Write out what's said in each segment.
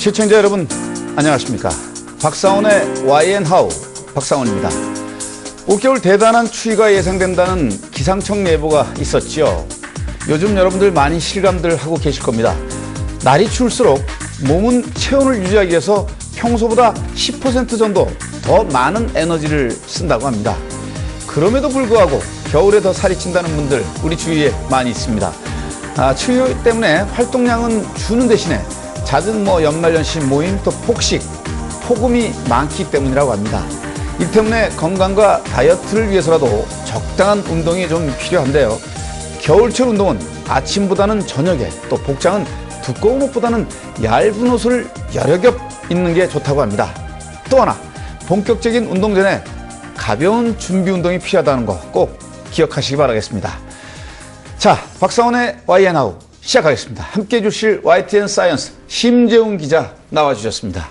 시청자 여러분 안녕하십니까. 박상원의 YNHOW 박상원입니다. 올겨울 대단한 추위가 예상된다는 기상청 예보가 있었지요. 요즘 여러분들 많이 실감들 하고 계실 겁니다. 날이 추울수록 몸은 체온을 유지하기 위해서 평소보다 10% 정도 더 많은 에너지를 쓴다고 합니다. 그럼에도 불구하고 겨울에 더 살이 찐다는 분들 우리 주위에 많이 있습니다. 추위 때문에 활동량은 주는 대신에 잦은 연말연시 모임 또 폭식, 폭음이 많기 때문이라고 합니다. 이 때문에 건강과 다이어트를 위해서라도 적당한 운동이 좀 필요한데요. 겨울철 운동은 아침보다는 저녁에, 또 복장은 두꺼운 옷보다는 얇은 옷을 여러 겹 입는 게 좋다고 합니다. 또 하나, 본격적인 운동 전에 가벼운 준비 운동이 필요하다는 거 꼭 기억하시기 바라겠습니다. 자, 박상원의 YNHOW 시작하겠습니다. 함께해 주실 YTN 사이언스 심재웅 기자 나와주셨습니다.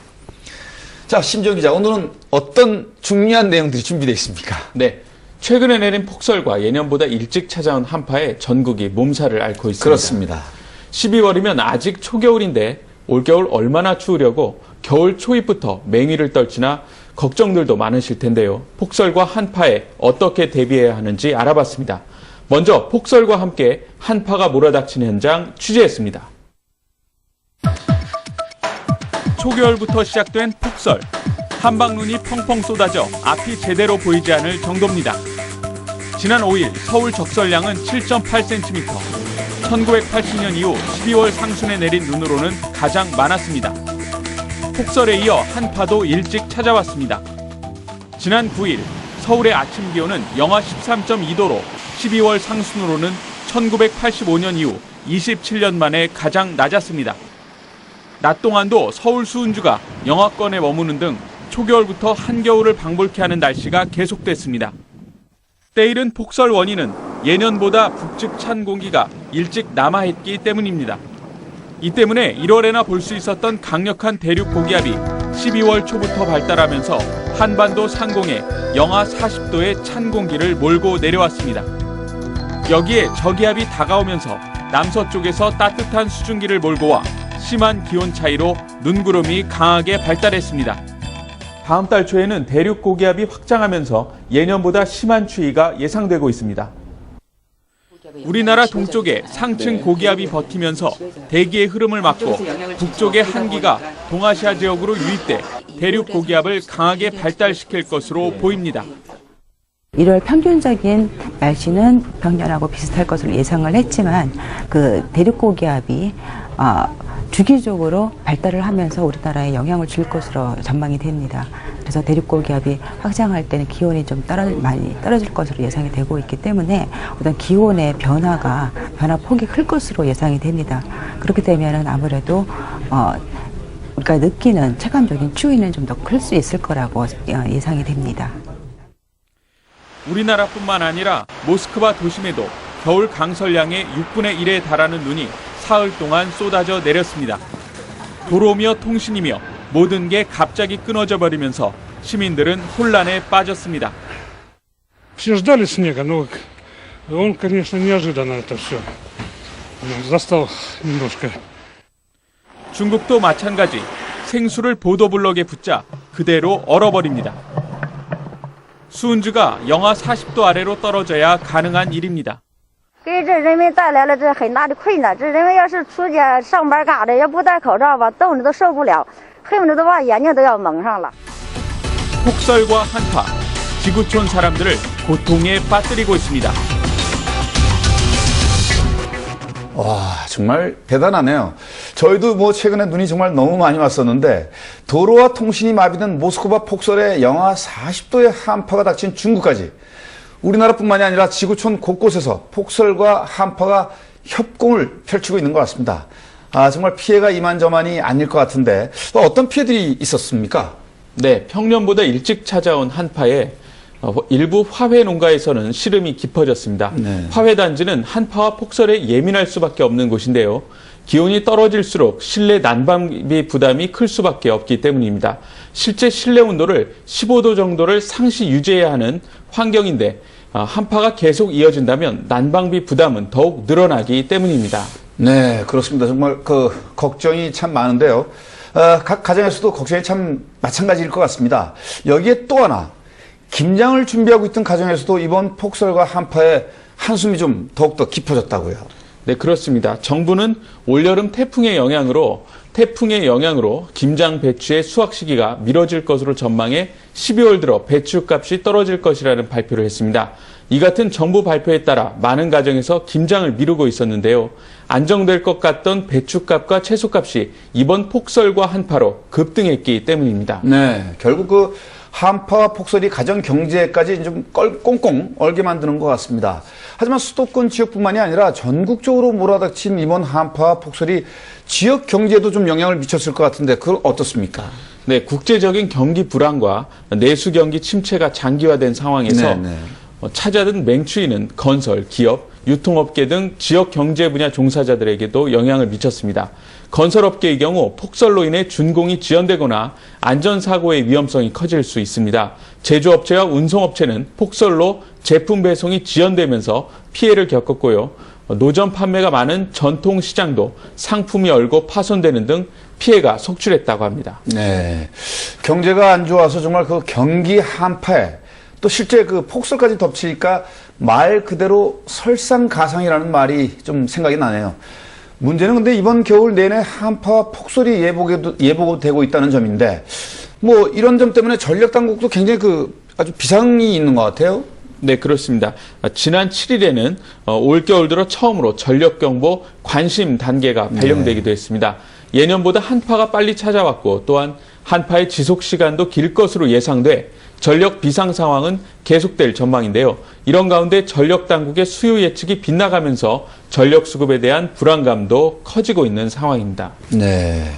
자, 심재웅 기자, 오늘은 어떤 중요한 내용들이 준비되어 있습니까? 네, 최근에 내린 폭설과 예년보다 일찍 찾아온 한파에 전국이 몸살을 앓고 있습니다. 그렇습니다. 12월이면 아직 초겨울인데 올겨울 얼마나 추우려고 겨울 초입부터 맹위를 떨치나 걱정들도 많으실 텐데요. 폭설과 한파에 어떻게 대비해야 하는지 알아봤습니다. 먼저 폭설과 함께 한파가 몰아닥치는 현장 취재했습니다. 초겨울부터 시작된 폭설. 한방눈이 펑펑 쏟아져 앞이 제대로 보이지 않을 정도입니다. 지난 5일 서울 적설량은 7.8cm. 1980년 이후 12월 상순에 내린 눈으로는 가장 많았습니다. 폭설에 이어 한파도 일찍 찾아왔습니다. 지난 9일 서울의 아침 기온은 영하 13.2도로 12월 상순으로는 1985년 이후 27년 만에 가장 낮았습니다. 낮 동안도 서울 수은주가 영하권에 머무는 등 초겨울부터 한겨울을 방불케 하는 날씨가 계속됐습니다. 때이른 폭설 원인은 예년보다 북측 찬 공기가 일찍 남하했기 때문입니다. 이 때문에 1월에나 볼 수 있었던 강력한 대륙 고기압이 12월 초부터 발달하면서 한반도 상공에 영하 40도의 찬 공기를 몰고 내려왔습니다. 여기에 저기압이 다가오면서 남서쪽에서 따뜻한 수증기를 몰고 와 심한 기온 차이로 눈구름이 강하게 발달했습니다. 다음 달 초에는 대륙 고기압이 확장하면서 예년보다 심한 추위가 예상되고 있습니다. 우리나라 동쪽에 상층 고기압이 버티면서 대기의 흐름을 막고 북쪽의 한기가 동아시아 지역으로 유입돼 대륙 고기압을 강하게 발달시킬 것으로 보입니다. 1월 평균적인 날씨는 평년하고 비슷할 것으로 예상을 했지만 그 대륙 고기압이 주기적으로 발달을 하면서 우리나라에 영향을 줄 것으로 전망이 됩니다. 그래서 대륙 고기압이 확장할 때는 기온이 좀 많이 떨어질 것으로 예상이 되고 있기 때문에 어떤 기온의 변화 폭이 클 것으로 예상이 됩니다. 그렇게 되면은 아무래도 우리가 느끼는 체감적인 추위는 좀 더 클 수 있을 거라고 예상이 됩니다. 우리나라뿐만 아니라 모스크바 도심에도 겨울 강설량의 6분의 1에 달하는 눈이 사흘 동안 쏟아져 내렸습니다. 도로며 통신이며 모든 게 갑자기 끊어져 버리면서 시민들은 혼란에 빠졌습니다. Все ждали снега, но он, конечно, неожиданно это все. Застал немножко. 중국도 마찬가지. 생수를 보도블럭에 붓자 그대로 얼어버립니다. 수은주가 영하 40도 아래로 떨어져야 가능한 일입니다. 给这人民带来了这很大的困难。这人们要是出去上班干的，要不戴口罩吧，冻着都受不了，恨不得都把眼睛都要蒙上了。 폭설과 한파, 지구촌 사람들을 고통에 빠뜨리고 있습니다. 와, 정말 대단하네요. 저희도 최근에 눈이 정말 너무 많이 왔었는데 도로와 통신이 마비된 모스크바 폭설에 영하 40도의 한파가 닥친 중국까지 우리나라뿐만이 아니라 지구촌 곳곳에서 폭설과 한파가 협공을 펼치고 있는 것 같습니다. 정말 피해가 이만저만이 아닐 것 같은데 어떤 피해들이 있었습니까? 네, 평년보다 일찍 찾아온 한파에 일부 화훼 농가에서는 시름이 깊어졌습니다. 네. 화훼 단지는 한파와 폭설에 예민할 수밖에 없는 곳인데요. 기온이 떨어질수록 실내 난방비 부담이 클 수밖에 없기 때문입니다. 실제 실내 온도를 15도 정도를 상시 유지해야 하는 환경인데 한파가 계속 이어진다면 난방비 부담은 더욱 늘어나기 때문입니다. 네, 그렇습니다. 정말 걱정이 참 많은데요. 각 가정에서도 걱정이 참 마찬가지일 것 같습니다. 여기에 또 하나, 김장을 준비하고 있던 가정에서도 이번 폭설과 한파에 한숨이 좀 더욱더 깊어졌다고요. 네, 그렇습니다. 정부는 올여름 태풍의 영향으로 김장 배추의 수확 시기가 미뤄질 것으로 전망해 12월 들어 배추값이 떨어질 것이라는 발표를 했습니다. 이 같은 정부 발표에 따라 많은 가정에서 김장을 미루고 있었는데요. 안정될 것 같던 배추값과 채소값이 이번 폭설과 한파로 급등했기 때문입니다. 네, 결국 한파와 폭설이 가정 경제까지 좀 꽁꽁 얼게 만드는 것 같습니다. 하지만 수도권 지역뿐만이 아니라 전국적으로 몰아닥친 이번 한파와 폭설이 지역 경제에도 좀 영향을 미쳤을 것 같은데 그건 어떻습니까? 네, 국제적인 경기 불안과 내수 경기 침체가 장기화된 상황에서 찾아든 맹추위는 건설, 기업, 유통업계 등 지역 경제 분야 종사자들에게도 영향을 미쳤습니다. 건설업계의 경우 폭설로 인해 준공이 지연되거나 안전사고의 위험성이 커질 수 있습니다. 제조업체와 운송업체는 폭설로 제품 배송이 지연되면서 피해를 겪었고요. 노점 판매가 많은 전통시장도 상품이 얼고 파손되는 등 피해가 속출했다고 합니다. 네, 경제가 안 좋아서 정말 경기 한파에 또 실제 폭설까지 덮치니까 말 그대로 설상가상이라는 말이 좀 생각이 나네요. 문제는 근데 이번 겨울 내내 한파와 폭설이 예보되고 있다는 점인데 이런 점 때문에 전력당국도 굉장히 아주 비상이 있는 것 같아요. 네, 그렇습니다. 지난 7일에는 올겨울 들어 처음으로 전력경보 관심 단계가 발령되기도 했습니다. 예년보다 한파가 빨리 찾아왔고 또한 한파의 지속 시간도 길 것으로 예상돼 전력 비상 상황은 계속될 전망인데요. 이런 가운데 전력 당국의 수요 예측이 빗나가면서 전력 수급에 대한 불안감도 커지고 있는 상황입니다. 네.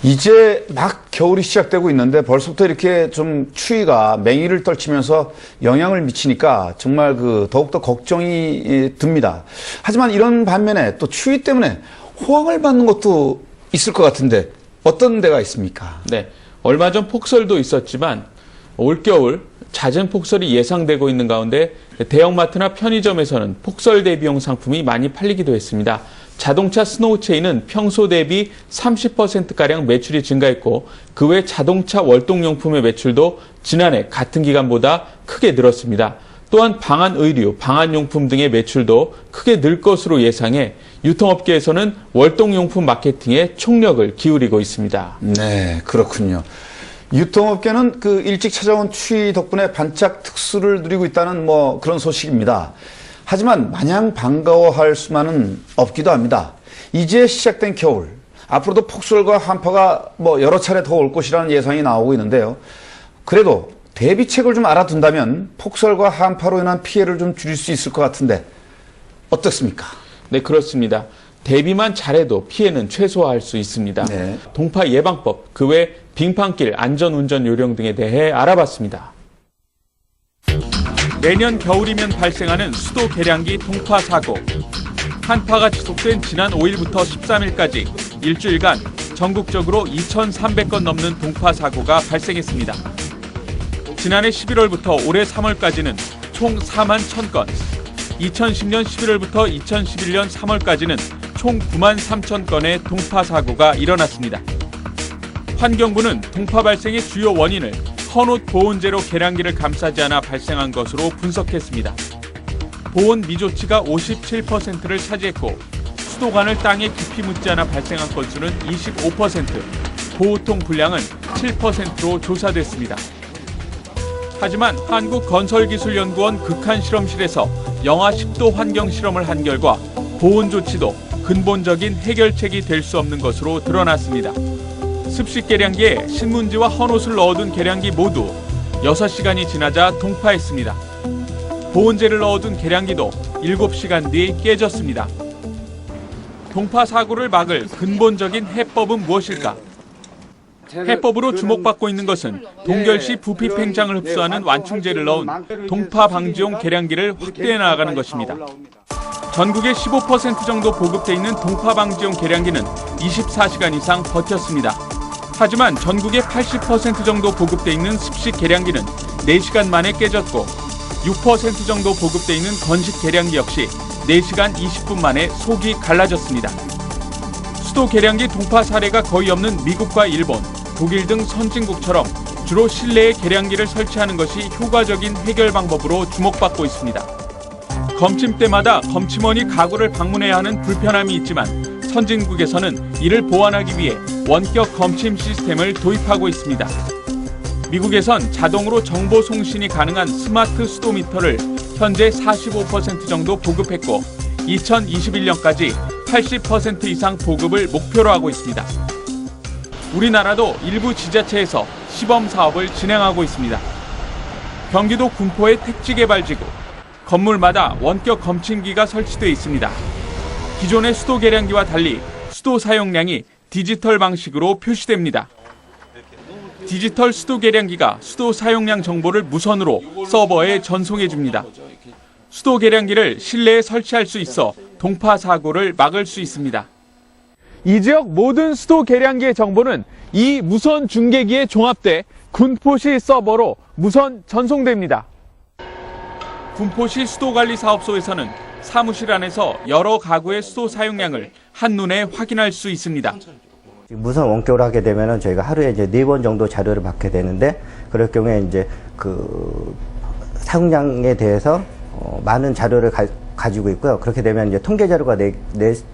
이제 막 겨울이 시작되고 있는데 벌써부터 이렇게 좀 추위가 맹위를 떨치면서 영향을 미치니까 정말 더욱더 걱정이 듭니다. 하지만 이런 반면에 또 추위 때문에 호황을 받는 것도 있을 것 같은데 어떤 데가 있습니까? 네. 얼마 전 폭설도 있었지만 올겨울 잦은 폭설이 예상되고 있는 가운데 대형마트나 편의점에서는 폭설 대비용 상품이 많이 팔리기도 했습니다. 자동차 스노우체인은 평소 대비 30%가량 매출이 증가했고 그 외 자동차 월동용품의 매출도 지난해 같은 기간보다 크게 늘었습니다. 또한 방한 의류, 방한용품 등의 매출도 크게 늘 것으로 예상해 유통업계에서는 월동용품 마케팅에 총력을 기울이고 있습니다. 네, 그렇군요. 유통업계는 일찍 찾아온 추위 덕분에 반짝 특수를 누리고 있다는 그런 소식입니다. 하지만 마냥 반가워할 수만은 없기도 합니다. 이제 시작된 겨울, 앞으로도 폭설과 한파가 여러 차례 더 올 것이라는 예상이 나오고 있는데요. 그래도 대비책을 좀 알아둔다면 폭설과 한파로 인한 피해를 좀 줄일 수 있을 것 같은데 어떻습니까? 네, 그렇습니다. 대비만 잘해도 피해는 최소화할 수 있습니다. 네. 동파 예방법, 그 외 빙판길 안전운전 요령 등에 대해 알아봤습니다. 내년 겨울이면 발생하는 수도 계량기 동파 사고. 한파가 지속된 지난 5일부터 13일까지 일주일간 전국적으로 2,300건 넘는 동파 사고가 발생했습니다. 지난해 11월부터 올해 3월까지는 총 4만 1,000건, 2010년 11월부터 2011년 3월까지는 총 9만 3천 건의 동파 사고가 일어났습니다. 환경부는 동파 발생의 주요 원인을 헌옷 보온재로 계량기를 감싸지 않아 발생한 것으로 분석했습니다. 보온 미조치가 57%를 차지했고 수도관을 땅에 깊이 묻지 않아 발생한 건수는 25%, 보호통 분량은 7%로 조사됐습니다. 하지만 한국건설기술연구원 극한실험실에서 영하 10도 환경 실험을 한 결과 보온 조치도 근본적인 해결책이 될 수 없는 것으로 드러났습니다. 습식 계량기에 신문지와 헌옷을 넣어둔 계량기 모두 6시간이 지나자 동파했습니다. 보온재를 넣어둔 계량기도 7시간 뒤 깨졌습니다. 동파 사고를 막을 근본적인 해법은 무엇일까? 해법으로 주목받고 있는 것은 동결시 부피 팽창을 흡수하는 완충제를 넣은 동파 방지용 계량기를 확대해 나가는 것입니다. 전국에 15% 정도 보급돼 있는 동파 방지용 계량기는 24시간 이상 버텼습니다. 하지만 전국에 80% 정도 보급돼 있는 습식 계량기는 4시간 만에 깨졌고 6% 정도 보급돼 있는 건식 계량기 역시 4시간 20분 만에 속이 갈라졌습니다. 수도 계량기 동파 사례가 거의 없는 미국과 일본, 독일 등 선진국처럼 주로 실내에 계량기를 설치하는 것이 효과적인 해결 방법으로 주목받고 있습니다. 검침 때마다 검침원이 가구를 방문해야 하는 불편함이 있지만 선진국에서는 이를 보완하기 위해 원격 검침 시스템을 도입하고 있습니다. 미국에선 자동으로 정보 송신이 가능한 스마트 수도미터를 현재 45% 정도 보급했고 2021년까지 80% 이상 보급을 목표로 하고 있습니다. 우리나라도 일부 지자체에서 시범 사업을 진행하고 있습니다. 경기도 군포의 택지개발지구, 건물마다 원격 검침기가 설치되어 있습니다. 기존의 수도 계량기와 달리 수도 사용량이 디지털 방식으로 표시됩니다. 디지털 수도 계량기가 수도 사용량 정보를 무선으로 서버에 전송해 줍니다. 수도 계량기를 실내에 설치할 수 있어 동파 사고를 막을 수 있습니다. 이 지역 모든 수도 계량기의 정보는 이 무선 중계기에 종합돼 군포시 서버로 무선 전송됩니다. 군포시 수도관리사업소에서는 사무실 안에서 여러 가구의 수도 사용량을 한눈에 확인할 수 있습니다. 무선 원격으로 하게 되면은 저희가 하루에 이제 4번 정도 자료를 받게 되는데, 그럴 경우에 이제 그 사용량에 대해서 많은 자료를 가지고 있고요. 그렇게 되면 이제 통계 자료가 낼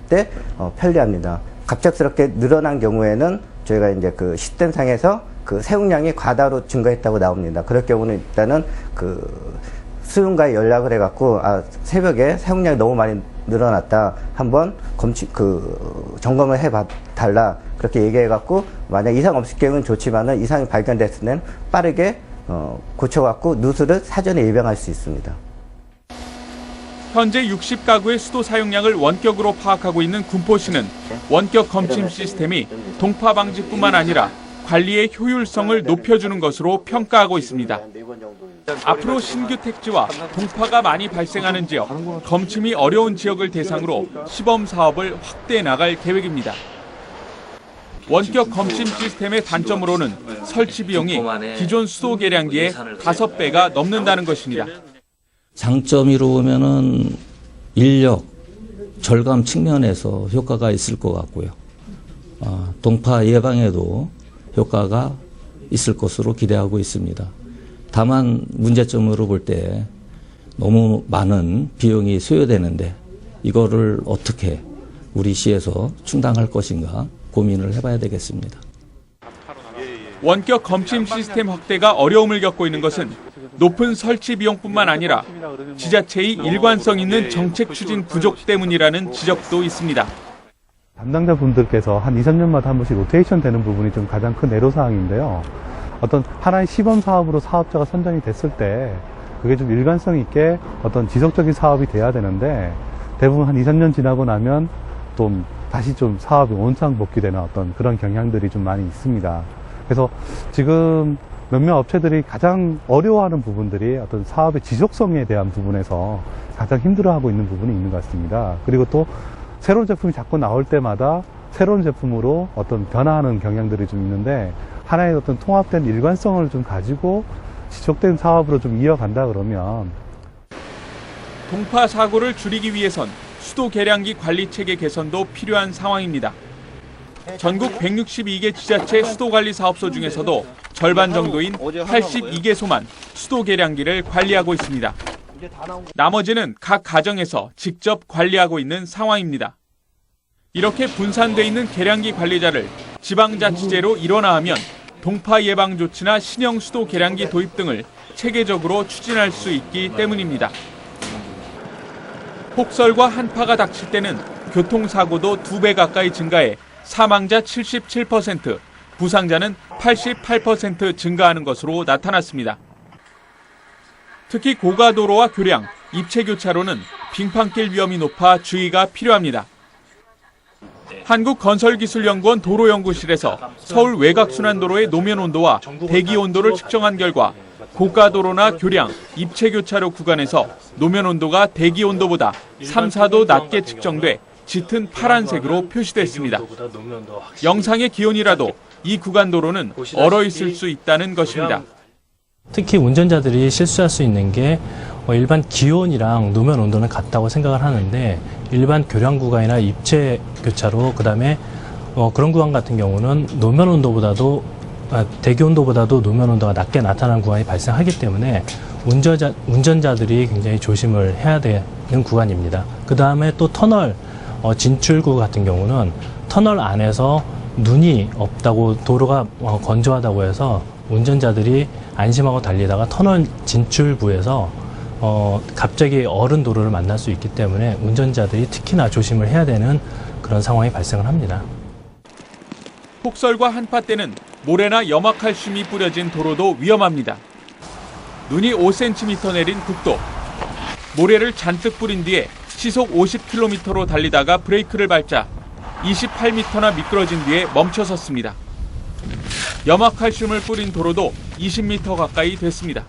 때 편리합니다. 갑작스럽게 늘어난 경우에는 저희가 이제 그 시스템상에서 그 사용량이 과다로 증가했다고 나옵니다. 그럴 경우는 일단은 그 수용과에 연락을 해갖고 새벽에 사용량이 너무 많이 늘어났다, 한번 점검을 해달라, 그렇게 얘기해갖고 만약 이상 없을 경우는 좋지만은 이상이 발견됐을 때는 빠르게 고쳐갖고 누수를 사전에 예방할 수 있습니다. 현재 60가구의 수도 사용량을 원격으로 파악하고 있는 군포시는 원격 검침 시스템이 동파 방지뿐만 아니라 관리의 효율성을 높여주는 것으로 평가하고 있습니다. 앞으로 신규 택지와 동파가 많이 발생하는 지역, 검침이 어려운 지역을 대상으로 시범 사업을 확대해 나갈 계획입니다. 원격 검침 시스템의 단점으로는 설치 비용이 기존 수도 계량기의 5배가 넘는다는 것입니다. 장점으로 보면은 인력 절감 측면에서 효과가 있을 것 같고요. 동파 예방에도 효과가 있을 것으로 기대하고 있습니다. 다만 문제점으로 볼 때 너무 많은 비용이 소요되는데 이거를 어떻게 우리 시에서 충당할 것인가 고민을 해봐야 되겠습니다. 원격 검침 시스템 확대가 어려움을 겪고 있는 것은 높은 설치 비용뿐만 아니라 지자체의 일관성 있는 정책 추진 부족 때문이라는 지적도 있습니다. 담당자분들께서 한 2, 3년마다 한 번씩 로테이션 되는 부분이 좀 가장 큰 애로사항인데요. 어떤 하나의 시범 사업으로 사업자가 선정이 됐을 때 그게 좀 일관성 있게 어떤 지속적인 사업이 돼야 되는데, 대부분 한 2, 3년 지나고 나면 좀 다시 좀 사업이 원상복귀되는 어떤 그런 경향들이 좀 많이 있습니다. 그래서 지금 몇몇 업체들이 가장 어려워하는 부분들이 어떤 사업의 지속성에 대한 부분에서 가장 힘들어하고 있는 부분이 있는 것 같습니다. 그리고 또 새로운 제품이 자꾸 나올 때마다 새로운 제품으로 어떤 변화하는 경향들이 좀 있는데, 하나의 어떤 통합된 일관성을 좀 가지고 지속된 사업으로 좀 이어간다 그러면, 동파 사고를 줄이기 위해선 수도 계량기 관리 체계 개선도 필요한 상황입니다. 전국 162개 지자체 수도관리 사업소 중에서도 절반 정도인 82개소만 수도 계량기를 관리하고 있습니다. 나머지는 각 가정에서 직접 관리하고 있는 상황입니다. 이렇게 분산돼 있는 계량기 관리자를 지방자치제로 일원화하면 동파 예방 조치나 신형 수도 계량기 도입 등을 체계적으로 추진할 수 있기 때문입니다. 폭설과 한파가 닥칠 때는 교통사고도 2배 가까이 증가해 사망자 77%, 부상자는 88% 증가하는 것으로 나타났습니다. 특히 고가도로와 교량, 입체교차로는 빙판길 위험이 높아 주의가 필요합니다. 한국건설기술연구원 도로연구실에서 서울 외곽순환도로의 노면 온도와 대기 온도를 측정한 결과 고가도로나 교량, 입체교차로 구간에서 노면 온도가 대기 온도보다 3, 4도 낮게 측정돼 짙은 파란색으로 표시됐습니다. 영상의 기온이라도 이 구간 도로는 얼어 있을 수 있다는 것입니다. 특히 운전자들이 실수할 수 있는 게 일반 기온이랑 노면 온도는 같다고 생각을 하는데 일반 교량 구간이나 입체 교차로 그다음에 그런 구간 같은 경우는 노면 온도보다도 대기 온도보다도 노면 온도가 낮게 나타나는 구간이 발생하기 때문에 운전자들이 굉장히 조심을 해야 되는 구간입니다. 그 다음에 또 터널 진출구 같은 경우는 터널 안에서 눈이 없다고 도로가 건조하다고 해서 운전자들이 안심하고 달리다가 터널 진출부에서 갑자기 얼은 도로를 만날 수 있기 때문에 운전자들이 특히나 조심을 해야 되는 그런 상황이 발생을 합니다. 폭설과 한파 때는 모래나 염화칼슘이 뿌려진 도로도 위험합니다. 눈이 5cm 내린 국도. 모래를 잔뜩 뿌린 뒤에 시속 50km로 달리다가 브레이크를 밟자 28m나 미끄러진 뒤에 멈춰섰습니다. 염화칼슘을 뿌린 도로도 20m 가까이 됐습니다.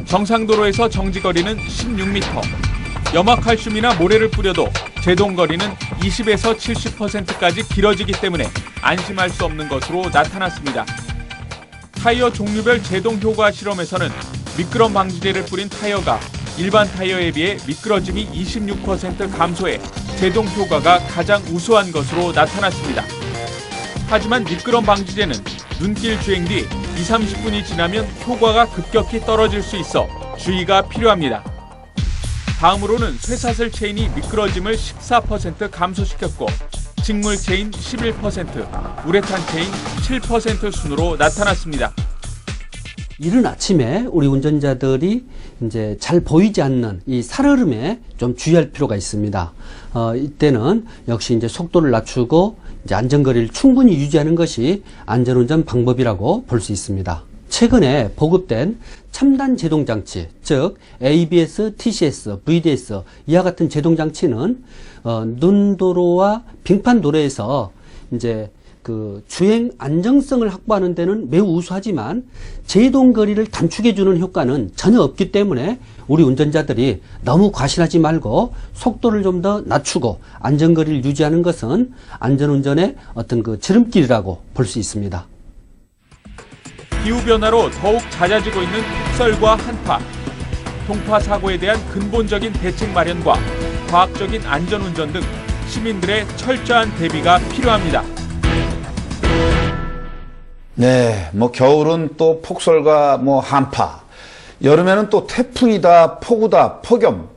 정상도로에서 정지거리는 16m. 염화칼슘이나 모래를 뿌려도 제동거리는 20에서 70%까지 길어지기 때문에 안심할 수 없는 것으로 나타났습니다. 타이어 종류별 제동 효과 실험에서는 미끄럼 방지제를 뿌린 타이어가 일반 타이어에 비해 미끄러짐이 26% 감소해 제동 효과가 가장 우수한 것으로 나타났습니다. 하지만 미끄럼 방지제는 눈길 주행 뒤 20-30분이 지나면 효과가 급격히 떨어질 수 있어 주의가 필요합니다. 다음으로는 쇠사슬 체인이 미끄러짐을 14% 감소시켰고 직물 체인 11%, 우레탄 체인 7% 순으로 나타났습니다. 이른 아침에 우리 운전자들이 이제 잘 보이지 않는 이 살얼음에 좀 주의할 필요가 있습니다. 이때는 역시 이제 속도를 낮추고 이제 안전거리를 충분히 유지하는 것이 안전운전 방법이라고 볼 수 있습니다. 최근에 보급된 첨단 제동장치, 즉 ABS, TCS, VDS 이와 같은 제동장치는 눈도로와 빙판도로에서 이제 그 주행 안정성을 확보하는 데는 매우 우수하지만 제동거리를 단축해주는 효과는 전혀 없기 때문에 우리 운전자들이 너무 과신하지 말고 속도를 좀 더 낮추고 안전거리를 유지하는 것은 안전운전의 어떤 그 지름길이라고 볼 수 있습니다. 기후변화로 더욱 잦아지고 있는 폭설과 한파. 동파 사고에 대한 근본적인 대책 마련과 과학적인 안전운전 등 시민들의 철저한 대비가 필요합니다. 네, 겨울은 또 폭설과 한파, 여름에는 또 태풍이다, 폭우다, 폭염.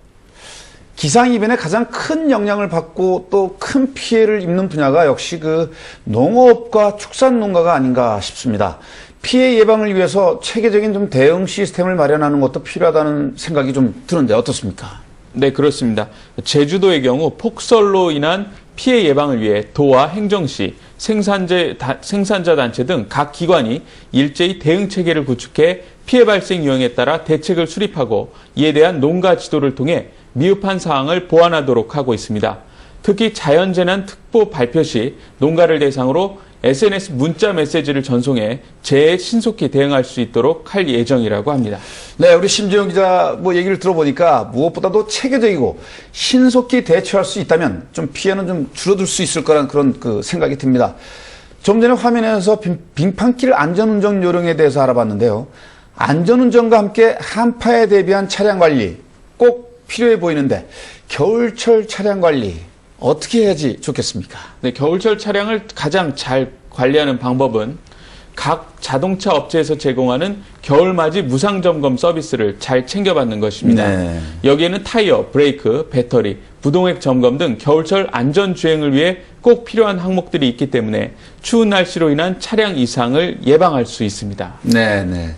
기상이변에 가장 큰 영향을 받고 또 큰 피해를 입는 분야가 역시 그 농업과 축산농가가 아닌가 싶습니다. 피해 예방을 위해서 체계적인 좀 대응 시스템을 마련하는 것도 필요하다는 생각이 좀 드는데 어떻습니까? 네, 그렇습니다. 제주도의 경우 폭설로 인한 피해 예방을 위해 도와 행정시, 생산자 단체 등 각 기관이 일제히 대응 체계를 구축해 피해 발생 유형에 따라 대책을 수립하고 이에 대한 농가 지도를 통해 미흡한 사항을 보완하도록 하고 있습니다. 특히 자연재난 특보 발표 시 농가를 대상으로 SNS 문자 메시지를 전송해 재해에 신속히 대응할 수 있도록 할 예정이라고 합니다. 네, 우리 심지영 기자 얘기를 들어보니까 무엇보다도 체계적이고 신속히 대처할 수 있다면 좀 피해는 좀 줄어들 수 있을 거란 그런 생각이 듭니다. 좀 전에 화면에서 빙판길 안전운전 요령에 대해서 알아봤는데요. 안전운전과 함께 한파에 대비한 차량 관리 꼭 필요해 보이는데 겨울철 차량 관리 어떻게 해야지 좋겠습니까? 네, 겨울철 차량을 가장 잘 관리하는 방법은 각 자동차 업체에서 제공하는 겨울맞이 무상점검 서비스를 잘 챙겨받는 것입니다. 네. 여기에는 타이어, 브레이크, 배터리, 부동액 점검 등 겨울철 안전주행을 위해 꼭 필요한 항목들이 있기 때문에 추운 날씨로 인한 차량 이상을 예방할 수 있습니다. 네, 네.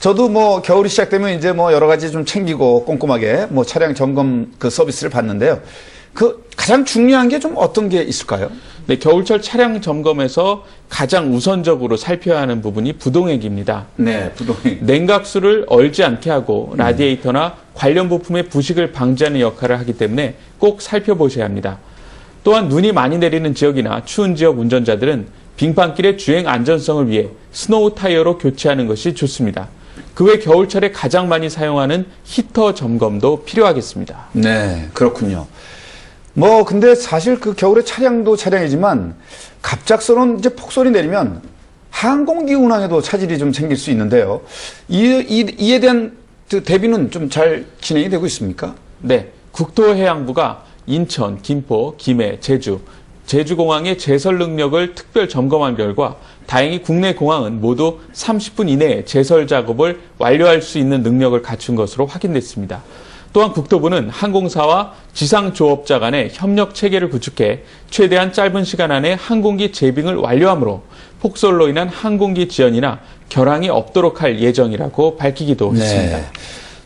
저도 겨울이 시작되면 이제 여러 가지 좀 챙기고 꼼꼼하게 차량 점검 서비스를 받는데요. 가장 중요한 게 좀 어떤 게 있을까요? 네, 겨울철 차량 점검에서 가장 우선적으로 살펴야 하는 부분이 부동액입니다. 네, 부동액. 냉각수를 얼지 않게 하고 라디에이터나 관련 부품의 부식을 방지하는 역할을 하기 때문에 꼭 살펴보셔야 합니다. 또한 눈이 많이 내리는 지역이나 추운 지역 운전자들은 빙판길의 주행 안전성을 위해 스노우 타이어로 교체하는 것이 좋습니다. 그 외 겨울철에 가장 많이 사용하는 히터 점검도 필요하겠습니다. 네, 그렇군요. 근데 사실 겨울에 차량도 차량이지만 갑작스러운 이제 폭설이 내리면 항공기 운항에도 차질이 좀 생길 수 있는데요. 이에 대한 대비는 좀 잘 진행이 되고 있습니까? 네, 국토해양부가 인천, 김포, 김해, 제주공항의 제설 능력을 특별 점검한 결과 다행히 국내 공항은 모두 30분 이내에 제설 작업을 완료할 수 있는 능력을 갖춘 것으로 확인됐습니다. 또한 국토부는 항공사와 지상조업자 간의 협력 체계를 구축해 최대한 짧은 시간 안에 항공기 재빙을 완료하므로 폭설로 인한 항공기 지연이나 결항이 없도록 할 예정이라고 밝히기도 했습니다.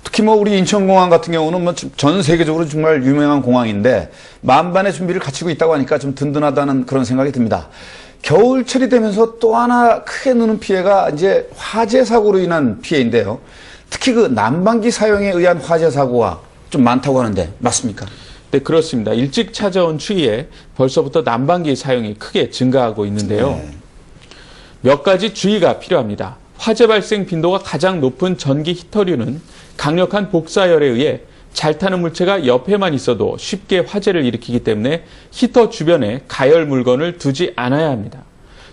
특히 우리 인천공항 같은 경우는 전 세계적으로 정말 유명한 공항인데 만반의 준비를 갖추고 있다고 하니까 좀 든든하다는 그런 생각이 듭니다. 겨울철이 되면서 또 하나 크게 느는 피해가 이제 화재 사고로 인한 피해인데요. 특히 그 난방기 사용에 의한 화재 사고가 좀 많다고 하는데 맞습니까? 네, 그렇습니다. 일찍 찾아온 추위에 벌써부터 난방기 사용이 크게 증가하고 있는데요. 몇 가지 주의가 필요합니다. 화재 발생 빈도가 가장 높은 전기 히터류는 강력한 복사열에 의해 잘 타는 물체가 옆에만 있어도 쉽게 화재를 일으키기 때문에 히터 주변에 가열 물건을 두지 않아야 합니다.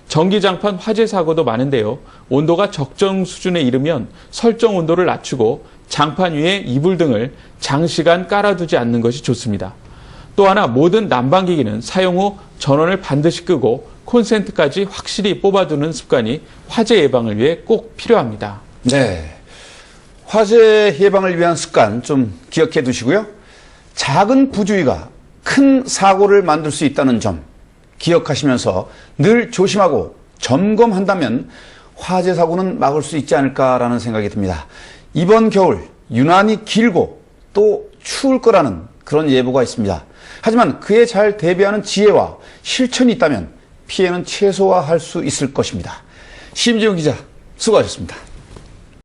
전기장판 화재 사고도 많은데요. 온도가 적정 수준에 이르면 설정 온도를 낮추고 장판 위에 이불 등을 장시간 깔아두지 않는 것이 좋습니다. 또 하나 모든 난방기기는 사용 후 전원을 반드시 끄고 콘센트까지 확실히 뽑아두는 습관이 화재 예방을 위해 꼭 필요합니다. 네. 화재 예방을 위한 습관 좀 기억해 두시고요. 작은 부주의가 큰 사고를 만들 수 있다는 점 기억하시면서 늘 조심하고 점검한다면 화재 사고는 막을 수 있지 않을까라는 생각이 듭니다. 이번 겨울 유난히 길고 또 추울 거라는 그런 예보가 있습니다. 하지만 그에 잘 대비하는 지혜와 실천이 있다면 피해는 최소화할 수 있을 것입니다. 심지훈 기자 수고하셨습니다.